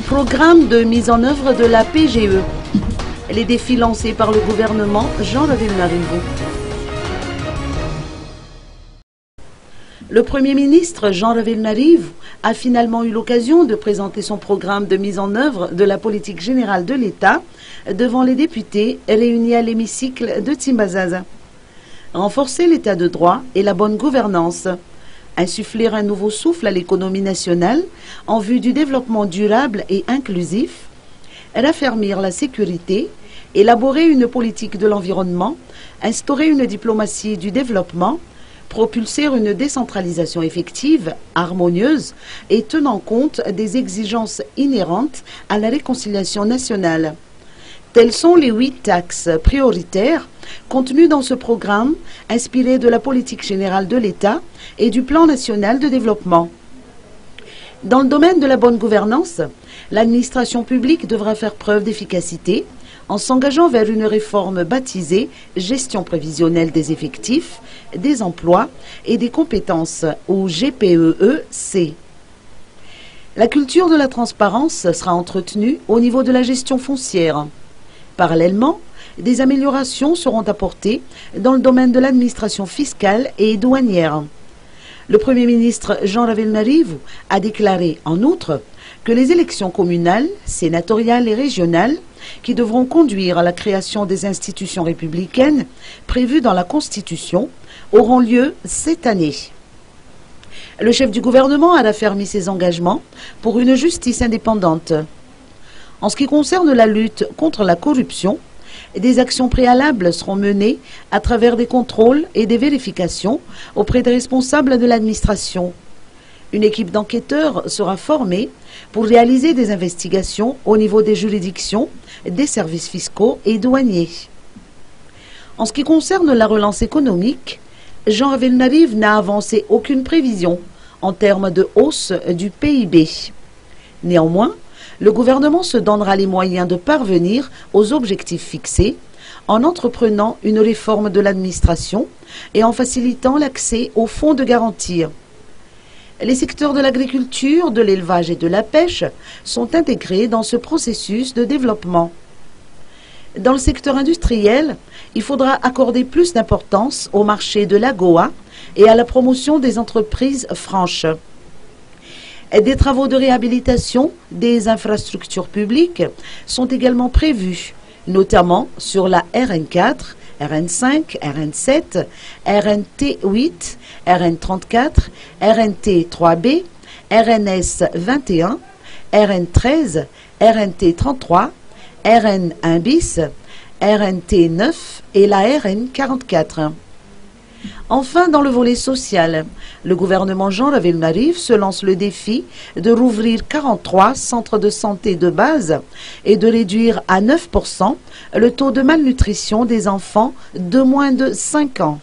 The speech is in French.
Programme de mise en œuvre de la PGE. Les défis lancés par le gouvernement Jean Ravelnarivo. Le Premier ministre Jean Ravelnarivo a finalement eu l'occasion de présenter son programme de mise en œuvre de la politique générale de l'État devant les députés réunis à l'hémicycle de Timbazaza. Renforcer l'état de droit et la bonne gouvernance, insuffler un nouveau souffle à l'économie nationale en vue du développement durable et inclusif, raffermir la sécurité, élaborer une politique de l'environnement, instaurer une diplomatie du développement, propulser une décentralisation effective, harmonieuse et tenant compte des exigences inhérentes à la réconciliation nationale. Tels sont les 8 axes prioritaires contenus dans ce programme inspiré de la politique générale de l'État et du plan national de développement. Dans le domaine de la bonne gouvernance, l'administration publique devra faire preuve d'efficacité en s'engageant vers une réforme baptisée « Gestion prévisionnelle des effectifs, des emplois et des compétences » ou GPEEC. La culture de la transparence sera entretenue au niveau de la gestion foncière. Parallèlement, des améliorations seront apportées dans le domaine de l'administration fiscale et douanière. Le Premier ministre Jean Ravelnarivo a déclaré en outre que les élections communales, sénatoriales et régionales qui devront conduire à la création des institutions républicaines prévues dans la Constitution auront lieu cette année. Le chef du gouvernement a raffermi ses engagements pour une justice indépendante. En ce qui concerne la lutte contre la corruption, des actions préalables seront menées à travers des contrôles et des vérifications auprès des responsables de l'administration. Une équipe d'enquêteurs sera formée pour réaliser des investigations au niveau des juridictions, des services fiscaux et douaniers. En ce qui concerne la relance économique, Jean Ravelnarivo n'a avancé aucune prévision en termes de hausse du PIB. Néanmoins, le gouvernement se donnera les moyens de parvenir aux objectifs fixés en entreprenant une réforme de l'administration et en facilitant l'accès aux fonds de garantie. Les secteurs de l'agriculture, de l'élevage et de la pêche sont intégrés dans ce processus de développement. Dans le secteur industriel, il faudra accorder plus d'importance au marché de l'AGOA et à la promotion des entreprises franches. Des travaux de réhabilitation des infrastructures publiques sont également prévus, notamment sur la RN4, RN5, RN7, RNT8, RN34, RNT3B, RNS21, RN13, RNT33, RN1 bis, RNT9 et la RN44. Enfin, dans le volet social, le gouvernement Jean Ravelnarivo se lance le défi de rouvrir 43 centres de santé de base et de réduire à 9% le taux de malnutrition des enfants de moins de 5 ans.